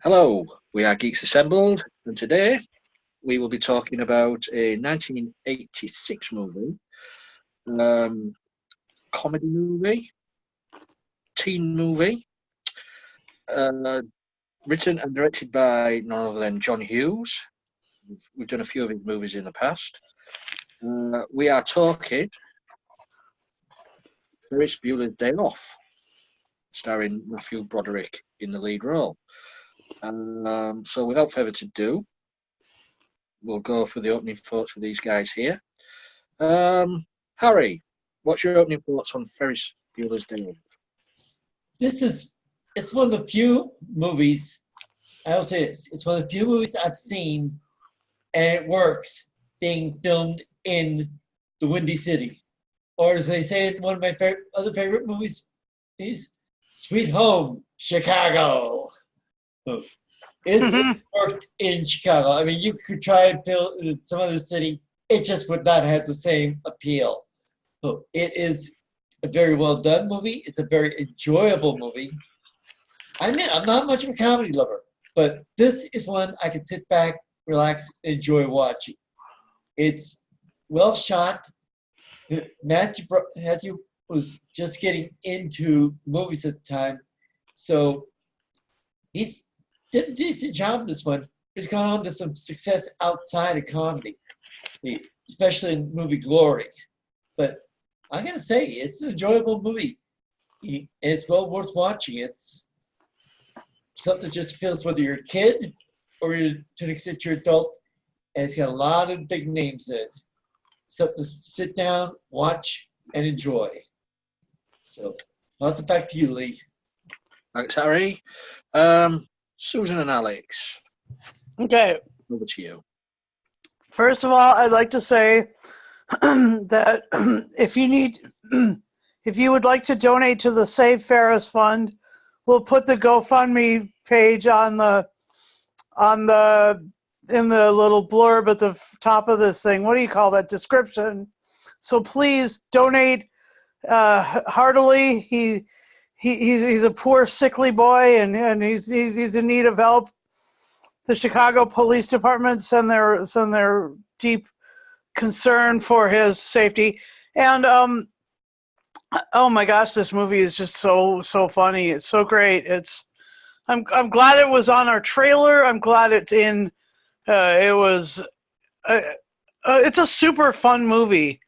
Hello, we are Geeks Assembled, and today we will be talking about a 1986 movie, comedy movie, teen movie, uh, written and directed by none other than John Hughes. We've done a few of his movies in the past. We are talking Ferris Bueller's Day Off, starring Matthew Broderick in the lead role. So without further ado, we'll go for the opening thoughts with these guys here. Harry, what's your opening thoughts on Ferris Bueller's Day Off? It's one of the few movies, I will say this, it's one of the few movies I've seen, and it works, being filmed in the Windy City. Or as they say in one of my other favorite movies, is Sweet Home, Chicago. So, it worked in Chicago. I mean, you could try and film it in some other city, it just would not have the same appeal. So it is a very well done movie. It's a very enjoyable movie. I admit, I'm not much of a comedy lover, but this is one I can sit back, relax, and enjoy watching. It's well shot. Matthew was just getting into movies at the time, so he's did a decent job in this one. He's gone on to some success outside of comedy, especially in movie Glory. But I gotta say, it's an enjoyable movie, and it's well worth watching. It's something that just appeals whether you're a kid or to an extent you're an adult, and it's got a lot of big names in it. Something to sit down, watch, and enjoy. So, I'll pass it back to you, Lee. Thanks, Harry. Susan and Alex, Okay. over to you. First of all, I'd like to say that if you would like to donate to the Save Ferris Fund, we'll put the GoFundMe page in the little blurb at the top of this thing. What do you call that? Description. So please donate heartily. He's a poor, sickly boy, and he's in need of help. The Chicago Police Department send their deep concern for his safety. And oh my gosh, this movie is just so funny. It's so great. I'm glad it was on our trailer. I'm glad it's in. It's a super fun movie.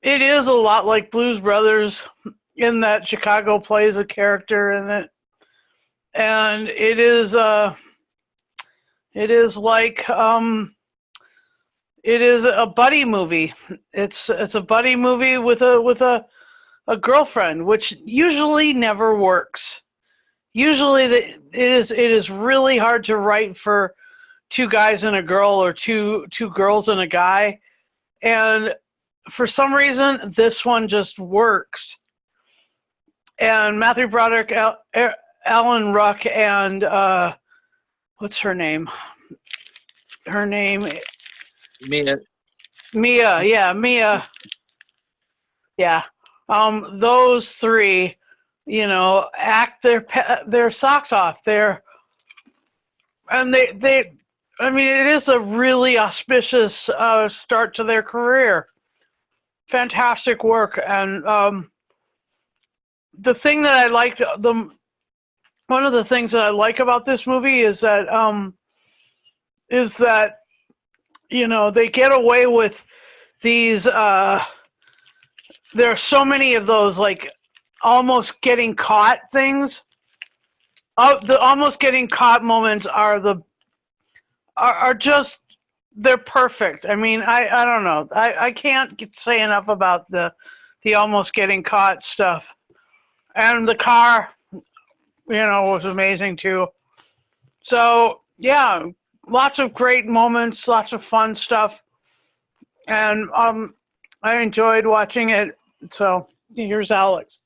It is a lot like Blues Brothers in that Chicago plays a character in it, and it is a buddy movie. It's a buddy movie with a girlfriend, which usually never works. Usually it is really hard to write for two guys and a girl, or two girls and a guy, and for some reason this one just works. And Matthew Broderick, Alan Ruck, and what's her name? Her name Mia. Mia, yeah. Those three, act their socks off. I mean, it is a really auspicious start to their career. Fantastic work. And the thing that I liked, one of the things that I like about this movie is that they get away with these. There are so many of those, like, almost getting caught things. The almost getting caught moments are just, they're perfect. I mean, I don't know. I can't say enough about the almost getting caught stuff. And the car, was amazing too. So, yeah, lots of great moments, lots of fun stuff. And I enjoyed watching it. So, here's Alex.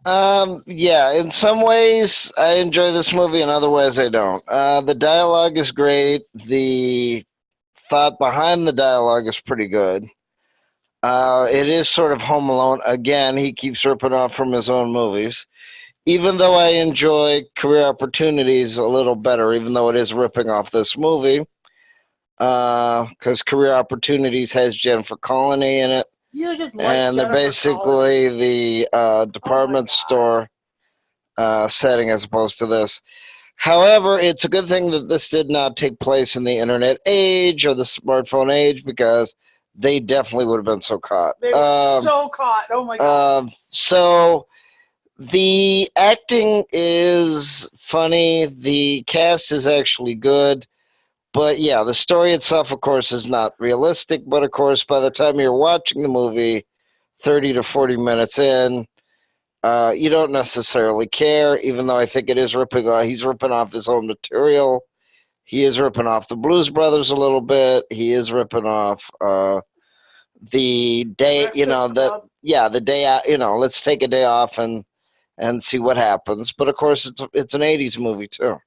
Yeah, in some ways I enjoy this movie, in other ways I don't. The dialogue is great. The thought behind the dialogue is pretty good. It is sort of Home Alone. Again, he keeps ripping off from his own movies. even though I enjoy Career Opportunities a little better, even though it is ripping off this movie, because Career Opportunities has Jennifer Connelly in it, You just like and they're Jennifer Connelly. basically the department God. store setting as opposed to this. However, it's a good thing that this did not take place in the internet age or the smartphone age, because they definitely would have been so caught. They were so caught. Oh my God. So the acting is funny. The cast is actually good. But yeah, the story itself, of course, is not realistic. But of course, by the time you're watching the movie, 30 to 40 minutes in, you don't necessarily care, even though I think it is ripping off. He's ripping off his own material. He is ripping off the Blues Brothers a little bit. He is ripping off the day, the day out. Let's take a day off and see what happens. But of course, it's an '80s movie too,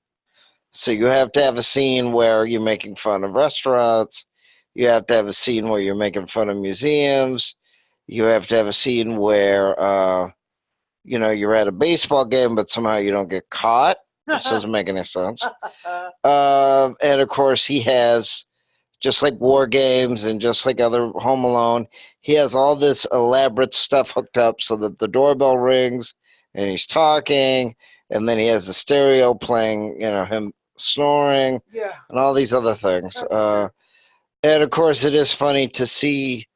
so you have to have a scene where you're making fun of restaurants. You have to have a scene where you're making fun of museums. You have to have a scene where you're at a baseball game, but somehow you don't get caught, which doesn't make any sense. And of course, he has, just like War Games and just like other Home Alone, he has all this elaborate stuff hooked up so that the doorbell rings and he's talking, and then he has the stereo playing, him snoring, and all these other things. And of course, it is funny to see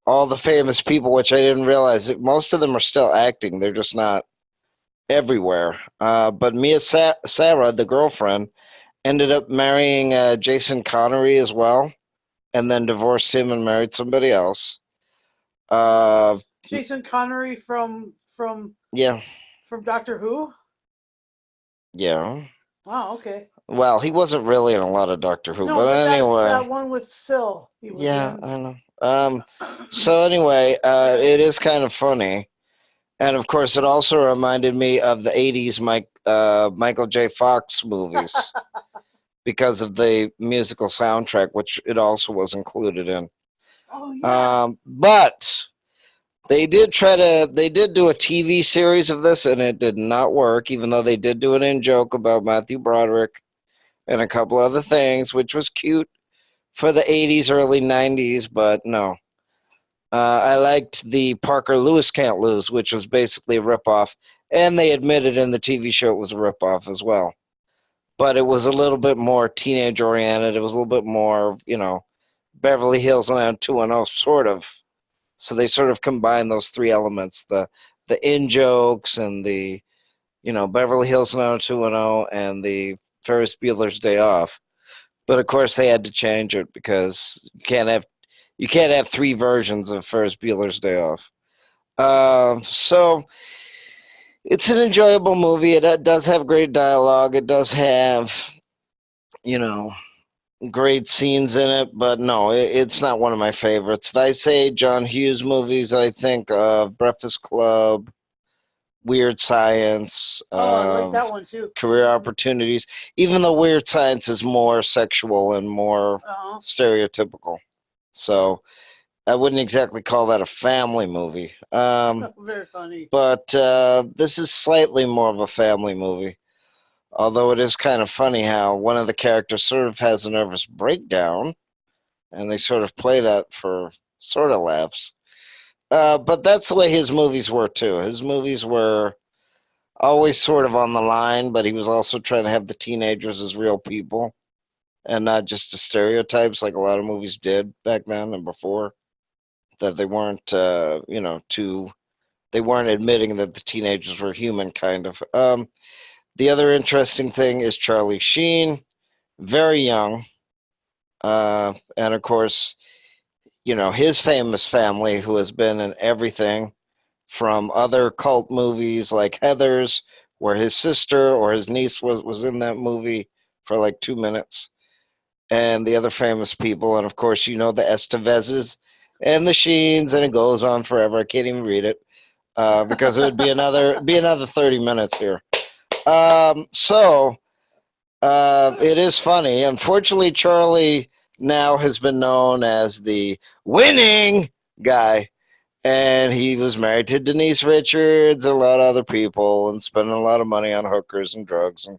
all the famous people, which I didn't realize that most of them are still acting. They're just not everywhere. But Mia Sarah, the girlfriend, ended up marrying Jason Connery as well, and then divorced him and married somebody else. Jason Connery from Doctor Who? Yeah. Wow, okay. Well, he wasn't really in a lot of Doctor Who, No, but anyway. That one with Syl. Yeah, I know. So anyway, it is kind of funny. And of course, it also reminded me of the '80s Michael J. Fox movies because of the musical soundtrack, which it also was included in. Oh yeah. But they did do a TV series of this, and it did not work. Even though they did do an in-joke about Matthew Broderick and a couple other things, which was cute for the '80s, early '90s, but no. I liked the Parker Lewis Can't Lose, which was basically a ripoff, and they admitted in the TV show it was a ripoff as well. But it was a little bit more teenage oriented. It was a little bit more, Beverly Hills 90210 sort of. So they sort of combined those three elements: the in jokes and the, Beverly Hills 90210 and the Ferris Bueller's Day Off. But of course, they had to change it because you can't have three versions of Ferris Bueller's Day Off. So it's an enjoyable movie. It does have great dialogue. It does have, great scenes in it. But no, it's not one of my favorites. If I say John Hughes movies, I think of Breakfast Club, Weird Science. I like that one too. Career Opportunities. Even though Weird Science is more sexual and more stereotypical. So I wouldn't exactly call that a family movie. Very funny. But this is slightly more of a family movie. Although it is kind of funny how one of the characters sort of has a nervous breakdown, and they sort of play that for sort of laughs. But that's the way his movies were too. His movies were always sort of on the line, but he was also trying to have the teenagers as real people and not just the stereotypes like a lot of movies did back then and before. That they weren't, they weren't admitting that the teenagers were human, kind of. The other interesting thing is Charlie Sheen, very young. And of course, his famous family, who has been in everything from other cult movies like Heathers, where his sister or his niece was in that movie for like 2 minutes, and the other famous people. And of course, the Estevezes and the Sheens, and it goes on forever. I can't even read it because it would be another 30 minutes here. So it is funny. Unfortunately, Charlie now has been known as the winning guy, And he was married to Denise Richards and a lot of other people and spending a lot of money on hookers and drugs and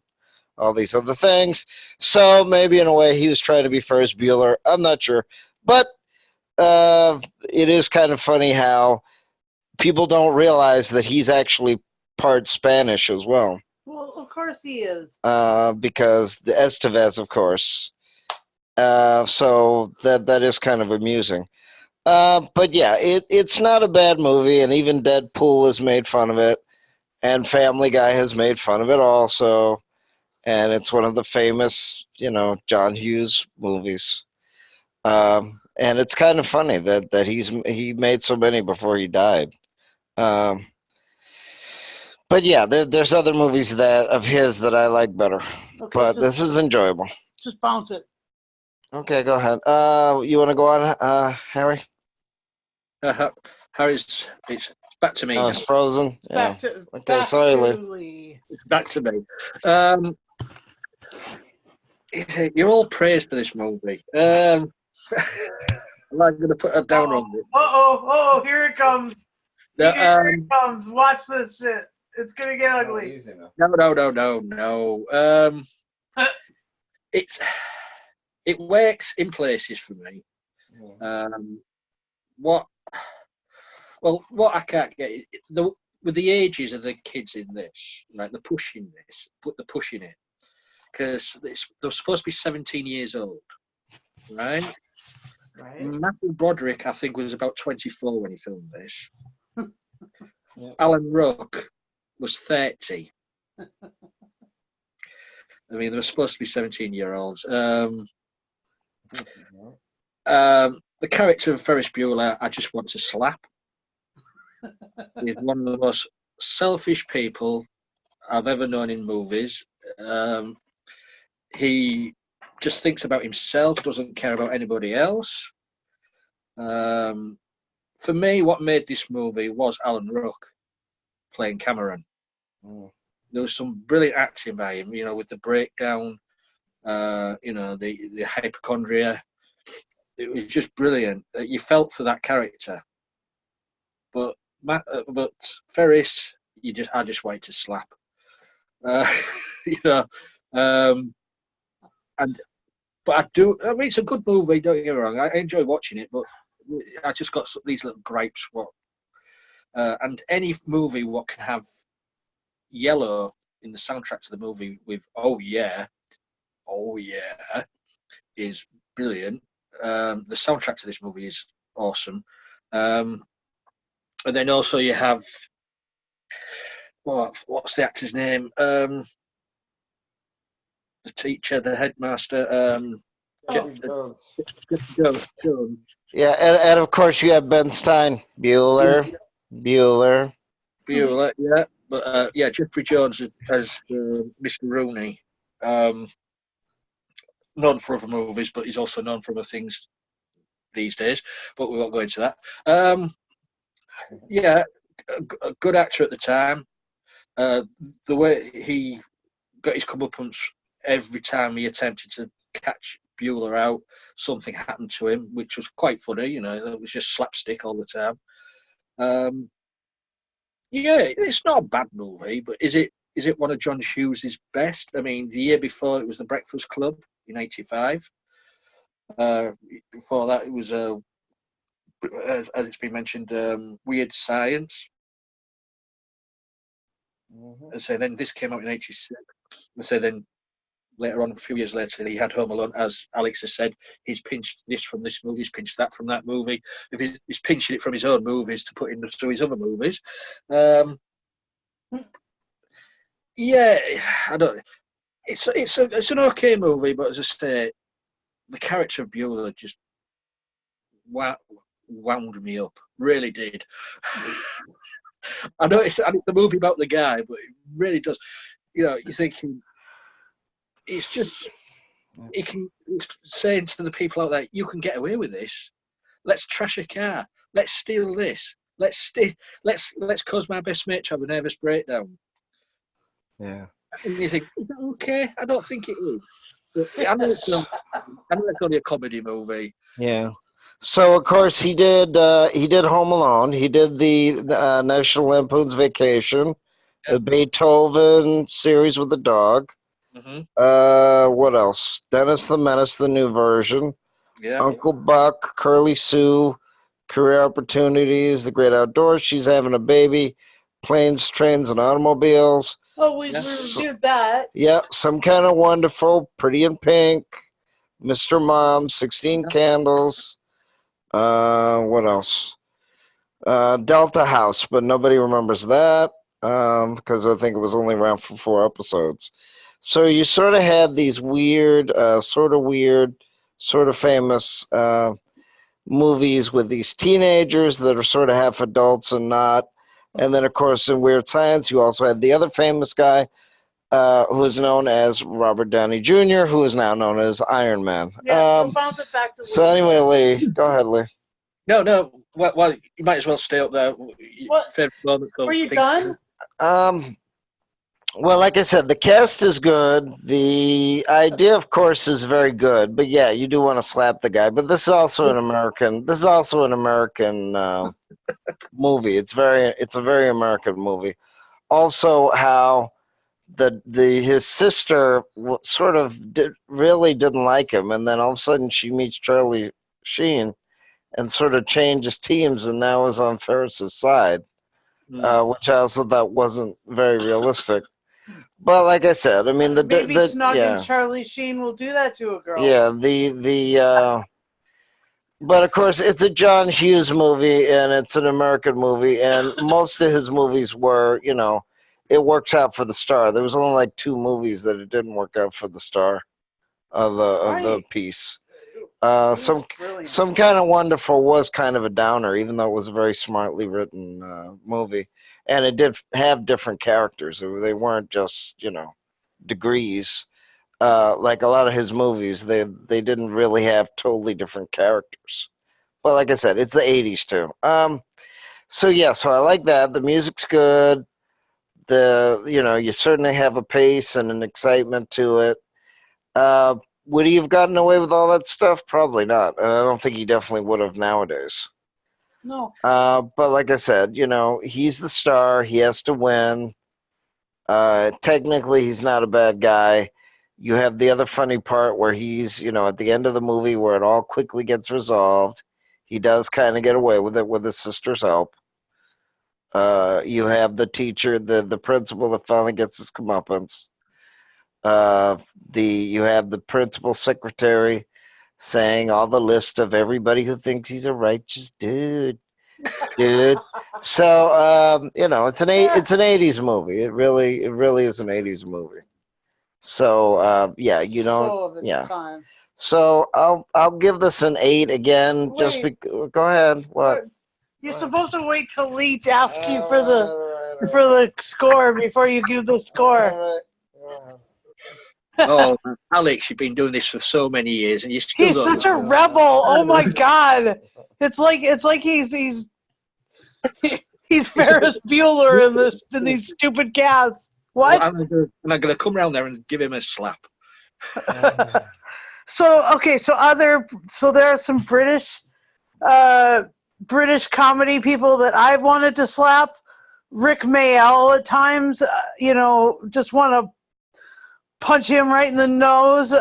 all these other things. So maybe in a way he was trying to be Ferris Bueller. I'm not sure. But it is kind of funny how people don't realize that he's actually part Spanish as well. Well, of course he is. Because the Estevez, of course. So that is kind of amusing. But yeah, it's not a bad movie, and even Deadpool has made fun of it, and Family Guy has made fun of it also. And it's one of the famous, John Hughes movies. And it's kind of funny that he made so many before he died. But yeah, there's other movies of his that I like better. Okay, But this is enjoyable. Just bounce it. Okay, go ahead. You want to go on, Harry? Harry's, it's back to me Oh, now. it's frozen. Yeah. Back sorry, to Lee. Lee. It's back to me. You're all praised for this movie. I'm not going to put her down on it. Oh, here it comes. No, Here it comes. Watch this shit. It's going to get ugly. No. It works in places for me. What I can't get with the ages of the kids in this, like the pushing it, because they're supposed to be 17 years old, right? Right. Matthew Broderick, I think, was about 24 when he filmed this. Yep. Alan Ruck was 30. I mean, they were supposed to be 17-year-olds. The character of Ferris Bueller, I just want to slap. He's one of the most selfish people I've ever known in movies. He just thinks about himself, doesn't care about anybody else. For me, what made this movie was Alan Ruck playing Cameron. There was some brilliant acting by him, with the breakdown, the hypochondria. It was just brilliant. You felt for that character. But Ferris, I just wanted to slap. But I do. I mean, it's a good movie. Don't get me wrong. I enjoy watching it, but I just got these little gripes. And any movie what can have yellow in the soundtrack to the movie with "Oh yeah," is brilliant. The soundtrack to this movie is awesome. And then also you have what's the actor's name? The teacher, the headmaster. Jones. Yeah, and of course you have Ben Stein, Bueller. Yeah, but Jeffrey Jones as Mr. Rooney. Known for other movies, but he's also known for other things these days. But we won't go into that. A good actor at the time. The way he got his comeuppance every time he attempted to catch Bueller out, something happened to him, which was quite funny. It was just slapstick all the time. It's not a bad movie, but is it one of John Hughes' best? I mean, the year before it was The Breakfast Club in '85. Before that, it was as it's been mentioned, Weird Science. And so then this came out in '86. And so then later on, a few years later, he had Home Alone. As Alex has said, he's pinched this from this movie, he's pinched that from that movie. If he's pinching it from his own movies to put into his other movies. I don't. It's an okay movie, but as I say, the character of Bueller just wound me up. Really did. I know it's a movie about the guy, but it really does. You're thinking it's just he's saying to the people out there, "You can get away with this. Let's trash a car. Let's steal this. Let's cause my best mate to have a nervous breakdown." Yeah. And you think, is that okay? I don't think it is. But I know it's only a comedy movie. Yeah. So of course he did Home Alone. He did the National Lampoon's Vacation, the Beethoven series with the dog. Mm-hmm. What else? Dennis the Menace, the new version. Yeah. Uncle Buck, Curly Sue, Career Opportunities, The Great Outdoors, She's Having a Baby, Planes, Trains, and Automobiles. Oh, we Yes. reviewed that. Yeah, Some Kind of Wonderful, Pretty in Pink, Mr. Mom, 16 Candles. What else? Delta House, but nobody remembers that because I think it was only around for 4 episodes. So you sort of had these weird, sort of famous movies with these teenagers that are sort of half adults and not. And then, of course, in Weird Science, you also had the other famous guy who is known as Robert Downey Jr., who is now known as Iron Man. Yeah, we'll bounce it back to So anyway, Lee, go ahead, Lee. No. Well, you might as well stay up there. What? Favorite moment of Were you thinking- done? Well, like I said, the cast is good. The idea, of course, is very good. But yeah, you do want to slap the guy. But this is also an American. This is also an American movie. It's a very American movie. Also, how his sister sort of really didn't like him, and then all of a sudden she meets Charlie Sheen, and sort of changes teams, and now is on Ferris's side, which I also thought wasn't very realistic. But like I said, I mean, Maybe snogging Charlie Sheen will do that to a girl. Yeah, but of course, it's a John Hughes movie, and it's an American movie, and most of his movies were, it works out for the star. There was only like 2 movies that it didn't work out for the star of the piece. Some Kind of Wonderful was kind of a downer, even though it was a very smartly written movie, and it did have different characters. They weren't just degrees. Like a lot of his movies, they didn't really have totally different characters. But like I said, it's the '80s too. So I like that. The music's good. You certainly have a pace and an excitement to it. Would he have gotten away with all that stuff? Probably not. And I don't think he definitely would have nowadays. No. But like I said, he's the star. He has to win. Technically, he's not a bad guy. You have the other funny part where he's, at the end of the movie where it all quickly gets resolved. He does kind of get away with it with his sister's help. You have the teacher, the principal that finally gets his comeuppance. You have the principal secretary saying all the list of everybody who thinks he's a righteous dude. So it's an '80s movie. It really is an '80s movie. So Time. So I'll give this an 8 again. Go ahead. What? You're supposed to wait till Lee asks you for the score before you give the score. Oh, Alex, you've been doing this for so many years, and you still. He's such a rebel. Oh my God! It's like he's Ferris Bueller in these stupid casts. What? Well, I'm going to come around there and give him a slap. So there are some British comedy people that I've wanted to slap. Rick Mayall at times, just want to punch him right in the nose.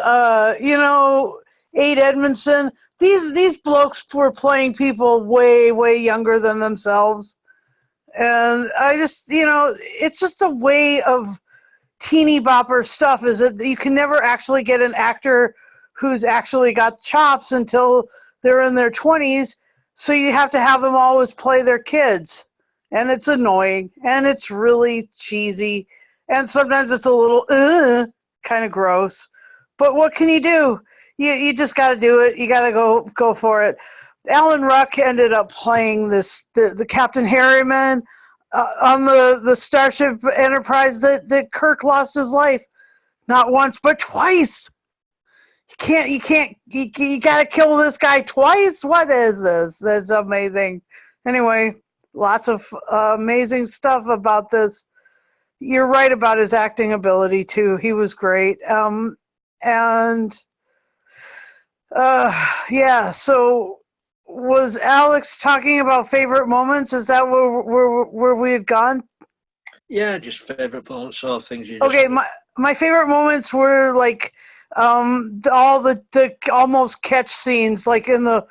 Ade Edmondson. These blokes were playing people way, way younger than themselves. And I just, it's just a way of teeny bopper stuff is that you can never actually get an actor who's actually got chops until they're in their 20s. So you have to have them always play their kids. And it's annoying. And it's really cheesy. And sometimes it's a little kind of gross. But what can you do? You just got to do it. You got to go for it. Alan Ruck ended up playing the Captain Harriman on the Starship Enterprise that Kirk lost his life, not once but twice. You gotta kill this guy twice. What is this? That's amazing. Anyway, lots of amazing stuff about this. You're right about his acting ability too. He was great. So was Alex talking about favorite moments? Is that where we had gone? Yeah, just favourite moments or things you just... Okay, my favorite moments were like all the almost catch scenes, like in the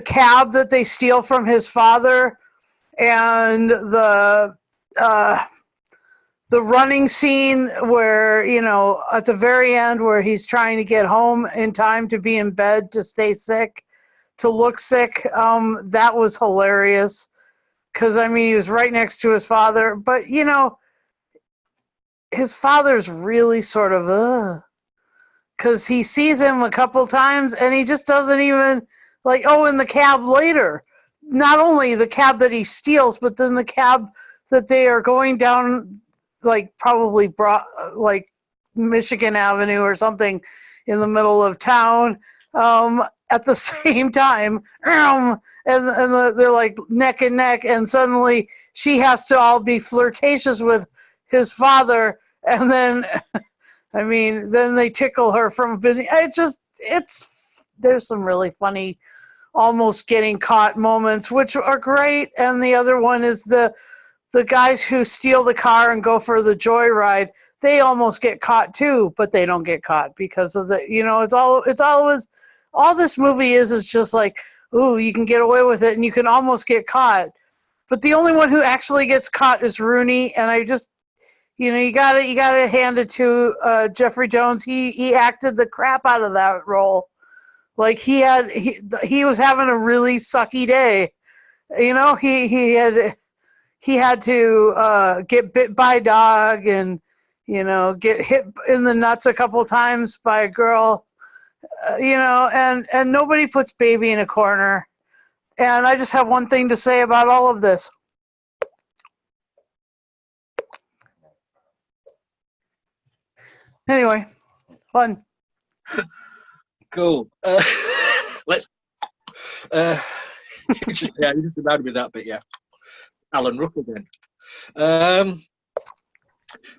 cab that they steal from his father, and the running scene where, you know, at the very end where he's trying to get home in time to be in bed to stay sick, to look sick. That was hilarious because, I mean, he was right next to his father, but, you know, his father's really sort of, because he sees him a couple times and he just doesn't even, like, oh, in the cab later. Not only the cab that he steals, but then the cab that they are going down, like probably like Michigan Avenue or something in the middle of town, at the same time, and they're like neck and neck, and suddenly she has to all be flirtatious with his father, and then, I mean, then they tickle her from. There's some really funny, almost getting caught moments, which are great, and the other one is the guys who steal the car and go for the joyride. They almost get caught too, but they don't get caught because of the, you know, it's always, all this movie is just like, ooh, you can get away with it and you can almost get caught. But the only one who actually gets caught is Rooney, and I just, you know, you gotta hand it to Jeffrey Jones. He acted the crap out of that role. Like he was having a really sucky day. You know, he had to get bit by a dog and, you know, get hit in the nuts a couple times by a girl, you know, and nobody puts baby in a corner. And I just have one thing to say about all of this. Anyway, fun. Cool. Let's... you just reminded me of that bit, yeah. Alan Ruck again.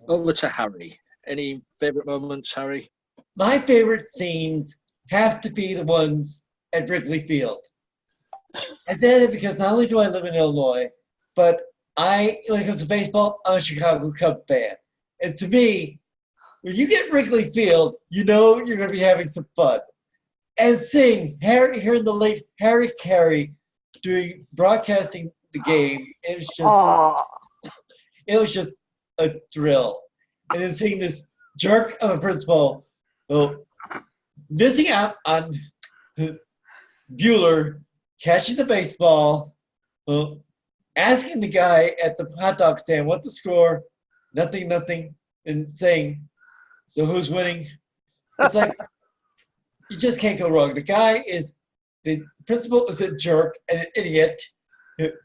Over to Harry. Any favourite moments, Harry? My favorite scenes have to be the ones at Wrigley Field. I say that because not only do I live in Illinois, but when it comes to baseball, I'm a Chicago Cubs fan. And to me, when you get Wrigley Field, you know you're going to be having some fun. And seeing hearing the late Harry Carey broadcasting the game, it was just a thrill. And then seeing this jerk of a principal missing out on Bueller catching the baseball, asking the guy at the hot dog stand what the score, nothing, and saying, so who's winning? It's like, you just can't go wrong. The principal is a jerk and an idiot,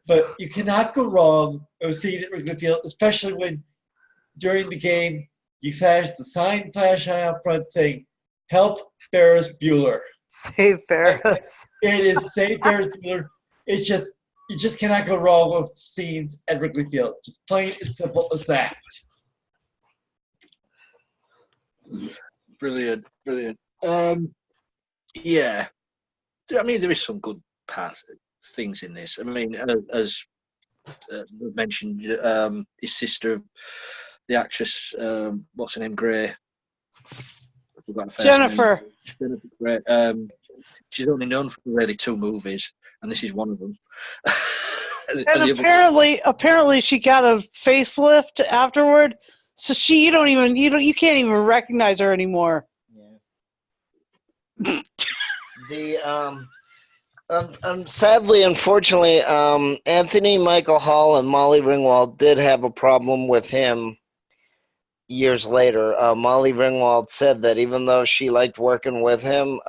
but you cannot go wrong with seeing it at Wrigley Field, especially when during the game you flash the sign out front saying, help Ferris Bueller. Save Ferris. It is save Ferris Bueller. It's just, you just cannot go wrong with scenes at Wrigley Field. Just plain and simple as that. Brilliant. Yeah. I mean, there is some good things in this. I mean, as mentioned, his sister, the actress, what's her name, Grey? Jennifer. Jennifer Grey. She's only known for really 2 movies, and this is one of them. And apparently she got a facelift afterward, so you can't even recognize her anymore. Yeah. Sadly, unfortunately, Anthony Michael Hall and Molly Ringwald did have a problem with him years later. Molly Ringwald said that even though she liked working with him,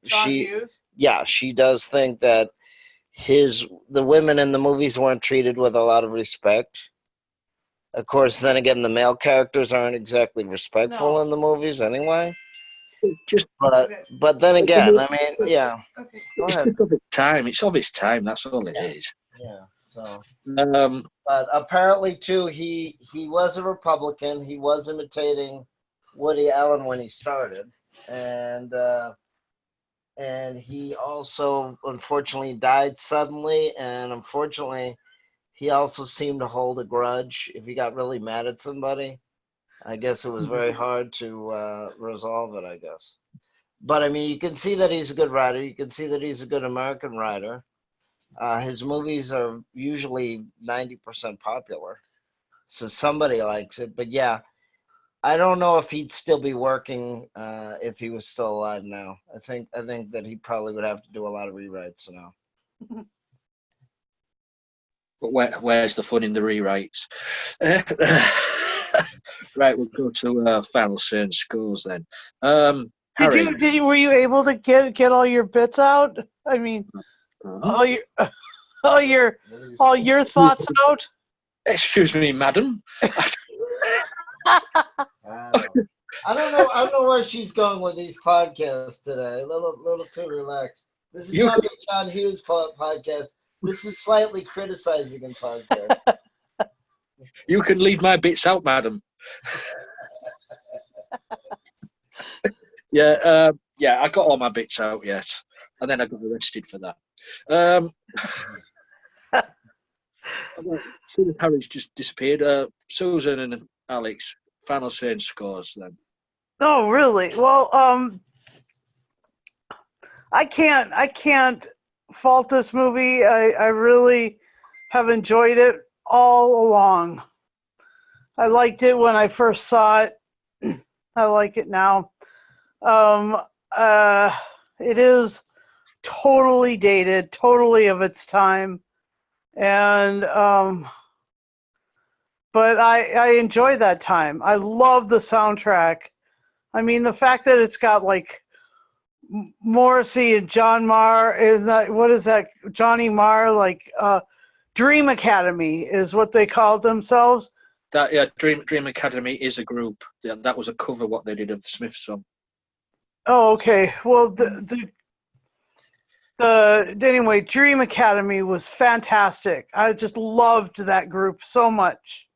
she does think that the women in the movies weren't treated with a lot of respect. Of course, then again, the male characters aren't exactly respectful in the movies anyway. But then again, I mean, yeah. Okay. Go It's ahead. just of its time. It's of its time. That's all it is. Yeah. So. Um, But apparently, too, he was a Republican. He was imitating Woody Allen when he started, and and he also unfortunately died suddenly, and unfortunately he also seemed to hold a grudge. If he got really mad at somebody, I guess it was very hard to resolve it, I guess. But I mean, you can see that he's a good writer. You can see that he's a good American writer. His movies are usually 90% popular, so somebody likes it. But yeah, I don't know if he'd still be working if he was still alive now. I think that he probably would have to do a lot of rewrites now. But where's the fun in the rewrites? Right, we'll go to final turn scores then. Harry. Were you able to get all your bits out? I mean, all your thoughts out? Excuse me, madam. I don't know. I don't know where she's going with these podcasts today. A little too relaxed. This is not the John Hughes podcast. This is slightly criticizing in podcast. You can leave my bits out, madam. Yeah, I got all my bits out yet, and then I got arrested for that. Harry's just disappeared. Susan and Alex, final turn scores then. Oh, really? Well, I can't fault this movie. I really have enjoyed it all along. I liked it when I first saw it. I like it now. It is totally dated, totally of its time, and but I enjoy that time. I love the soundtrack. I mean, the fact that it's got like Morrissey and John Marr, is that, what is that? Johnny Marr, like Dream Academy is what they called themselves. Dream Academy is a group. That was a cover what they did of the Smiths song. Oh, okay. Well, anyway, Dream Academy was fantastic. I just loved that group so much.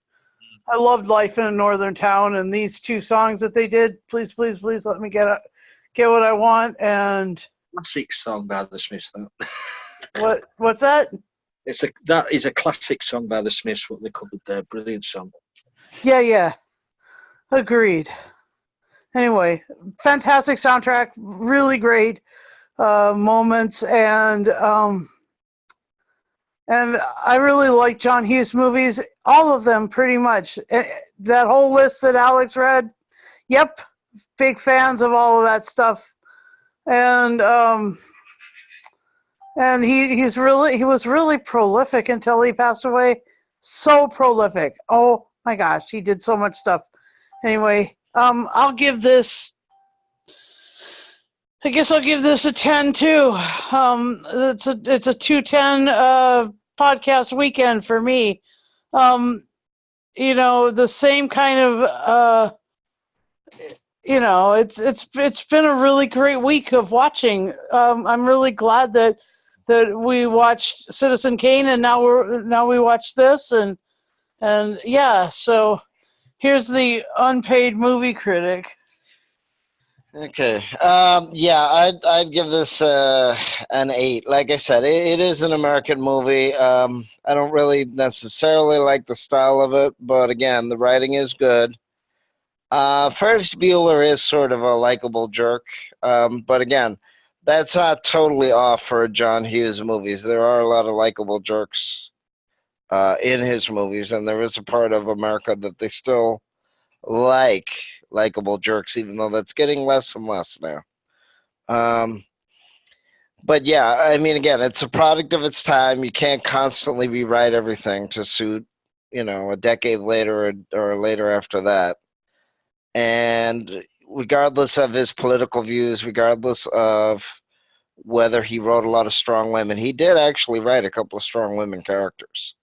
I loved Life in a Northern Town, and these two songs that they did, Please, Please, Please Let Me Get What I Want, and classic song by the Smiths. What's that? That is a classic song by the Smiths. What they covered there, brilliant song. Yeah, agreed. Anyway, fantastic soundtrack, really great moments, and I really like John Hughes movies, all of them pretty much. That whole list that Alex read, yep, big fans of all of that stuff. And he was really prolific until he passed away. So prolific. Oh my gosh, he did so much stuff. Anyway, I'll give this. I guess I'll give this a 10 too. It's a 210 podcast weekend for me. The same kind of it's been a really great week of watching. I'm really glad that we watched Citizen Kane, and now we watch this, and yeah. So here's the unpaid movie critic. Okay. I'd give this an 8. Like I said, it is an American movie. I don't really necessarily like the style of it, but again, the writing is good. Ferris Bueller is sort of a likable jerk, but again, that's not totally off for John Hughes movies. There are a lot of likable jerks in his movies, and there is a part of America that they still likable jerks, even though that's getting less and less now. But yeah, I mean, again, it's a product of its time. You can't constantly rewrite everything to suit, a decade later or later after that. And regardless of his political views, regardless of whether he wrote a lot of strong women, he did actually write a couple of strong women characters.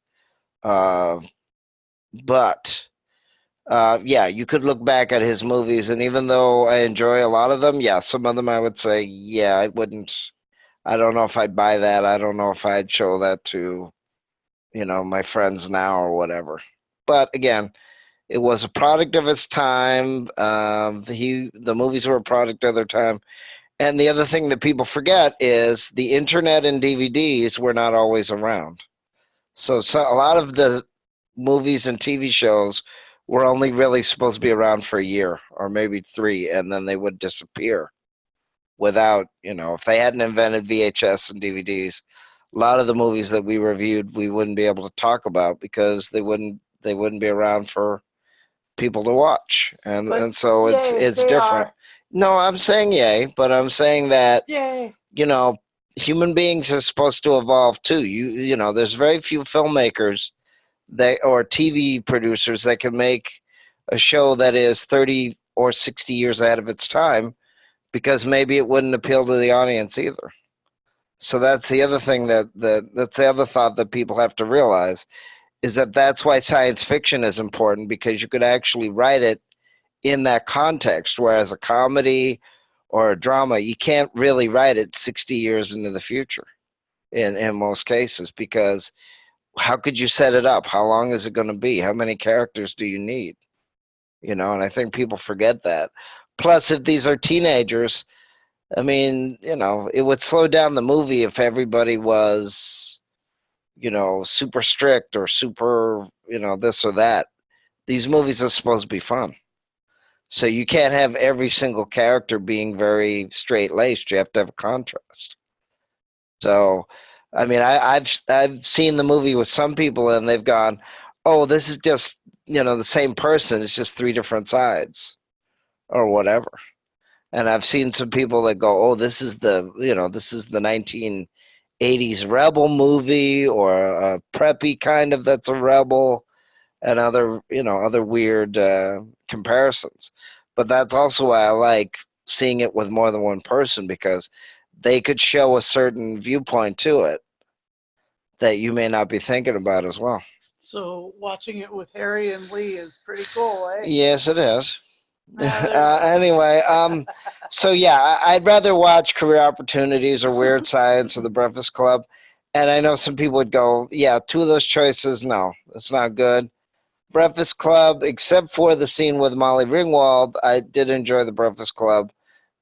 You could look back at his movies, and even though I enjoy a lot of them, some of them I would say, I don't know if I'd buy that. I don't know if I'd show that to, my friends now or whatever. But again, it was a product of its time. The movies were a product of their time. And the other thing that people forget is the internet and DVDs were not always around. So a lot of the movies and TV shows were only really supposed to be around for a year or maybe 3, and then they would disappear without, if they hadn't invented VHS and DVDs, a lot of the movies that we reviewed, we wouldn't be able to talk about because they wouldn't be around for people to watch. And so it's different. No, I'm saying yay, but I'm saying that, Yay. human beings are supposed to evolve too. There's very few filmmakers or TV producers that can make a show that is 30 or 60 years ahead of its time, because maybe it wouldn't appeal to the audience either. So that's the other thing that's the other thought that people have to realize, is that that's why science fiction is important, because you could actually write it in that context, whereas a comedy or a drama, you can't really write it 60 years into the future in most cases, because how could you set it up? How long is it going to be? How many characters do you need? And I think people forget that. Plus, if these are teenagers, I mean, it would slow down the movie if everybody was, super strict or super, this or that. These movies are supposed to be fun. So you can't have every single character being very straight-laced. You have to have a contrast. So, I mean, I've seen the movie with some people, and they've gone, "Oh, this is just the same person. It's just 3 different sides, or whatever." And I've seen some people that go, "Oh, this is the 1980s rebel movie, or a preppy kind of that's a rebel," and other weird comparisons. But that's also why I like seeing it with more than one person, because they could show a certain viewpoint to it that you may not be thinking about as well. So watching it with Harry and Lee is pretty cool, eh? Yes, it is. Now, Anyway, so yeah, I'd rather watch Career Opportunities or Weird Science or The Breakfast Club. And I know some people would go, yeah, 2 of those choices, no, it's not good. Breakfast Club, except for the scene with Molly Ringwald, I did enjoy The Breakfast Club.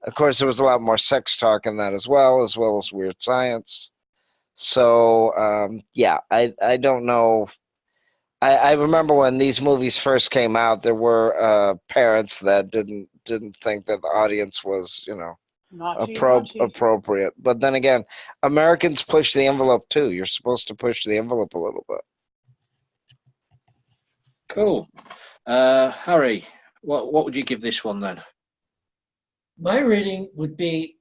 Of course, there was a lot more sex talk in that as well as Weird Science. So, yeah, I don't know. I remember when these movies first came out, there were parents that didn't think that the audience was, naughty. appropriate. But then again, Americans push the envelope too. You're supposed to push the envelope a little bit. Cool. Harry, what would you give this one then? My rating would be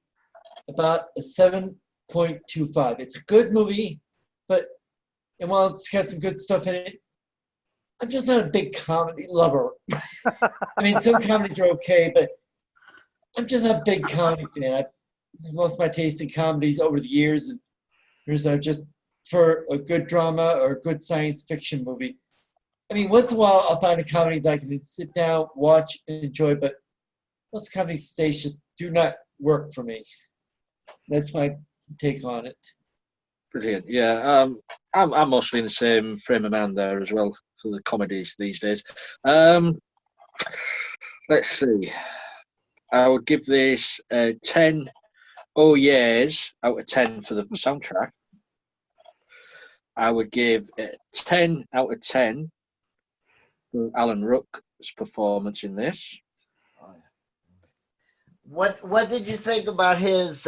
about a 7.25. It's a good movie, and while it's got some good stuff in it, I'm just not a big comedy lover. I mean, some comedies are okay, but I'm just not a big comedy fan. I've lost my taste in comedies over the years, and here's just for a good drama or a good science fiction movie. I mean, once in a while I'll find a comedy that I can sit down, watch, and enjoy, but most comedy stations do not work for me. That's my take on it. Brilliant. Yeah, I'm mostly in the same frame of mind there as well for the comedies these days. Let's see. I would give this 10 oh yeahs out of 10 for the soundtrack. I would give it 10 out of 10 for Alan Ruck's performance in this. What did you think about his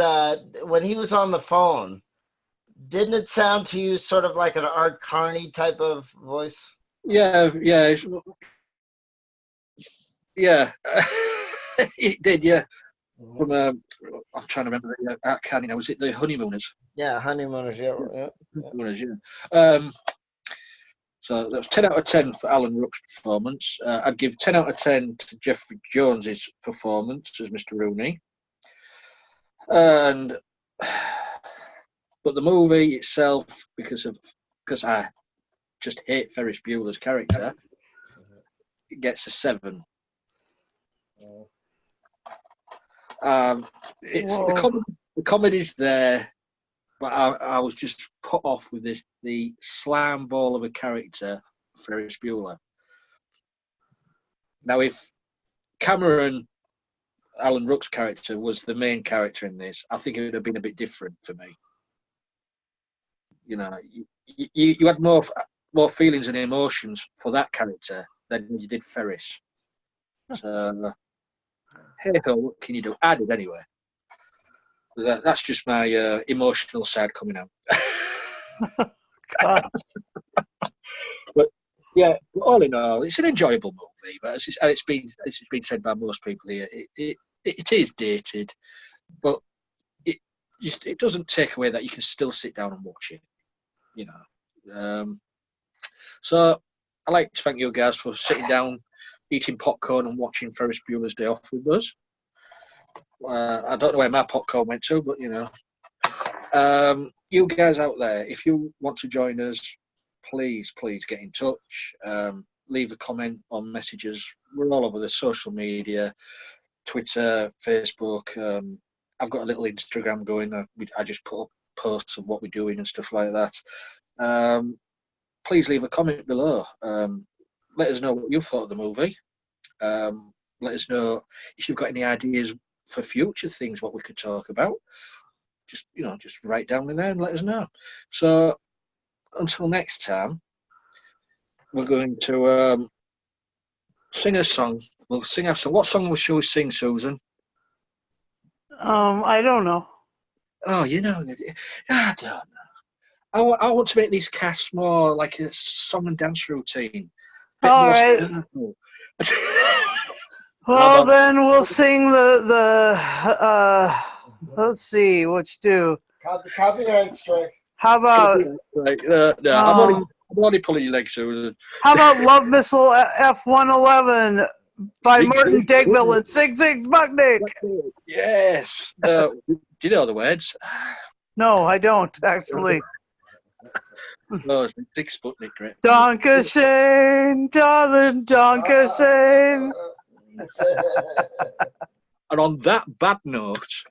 when he was on the phone? Didn't it sound to you sort of like an Art Carney type of voice? Yeah. It did, yeah. From I'm trying to remember the Art Carney now. Was it the Honeymooners? Yeah, Honeymooners. Yeah. Honeymooners, yeah. So that was 10 out of 10 for Alan Ruck's performance. I'd give 10 out of 10 to Jeffrey Jones's performance as Mr. Rooney. But the movie itself, because I just hate Ferris Bueller's character, it gets a 7. It's the comedy's there, but I was just put off with the slime ball of a character, Ferris Bueller. Now, if Cameron Alan Ruck's character was the main character in this, I think it would have been a bit different for me. You know, you had more feelings and emotions for that character than you did Ferris. So, hey ho, what can you do? I did anyway. That's just my emotional side coming out. God. But yeah, all in all, it's an enjoyable movie. But it's been said by most people here, it is dated, but it doesn't take away that you can still sit down and watch it. You know, so I like to thank you guys for sitting down, eating popcorn, and watching Ferris Bueller's Day Off with us. I don't know where my popcorn went to, but you know, you guys out there, if you want to join us, please get in touch. Leave a comment on messages. We're all over the social media, Twitter, Facebook. I've got a little Instagram going. I just put up posts of what we're doing and stuff like that. Please leave a comment below. Let us know what you thought of the movie. Let us know if you've got any ideas for future things, what we could talk about. Just write down in there and let us know. So until next time, we're going to sing a song. We'll sing our song. What song shall we sing, Susan? I don't know. Oh, you know, I don't know. I want to make these casts more like a song and dance routine. All right. Well, then we'll sing the let's see, what you do. Copyright strike. How about no, I'm only pulling your leg, Susan. how about Love Missile F-111 by Martin Degville and Sig Sputnik? Yes. Do you know the words? No, I don't actually. No, it's Sig Sputnik, right? Dankeschön, darling, Dankeschön. And on that bad note,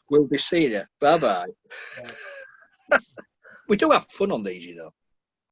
we'll be seeing you. Bye-bye. We do have fun on these, you know.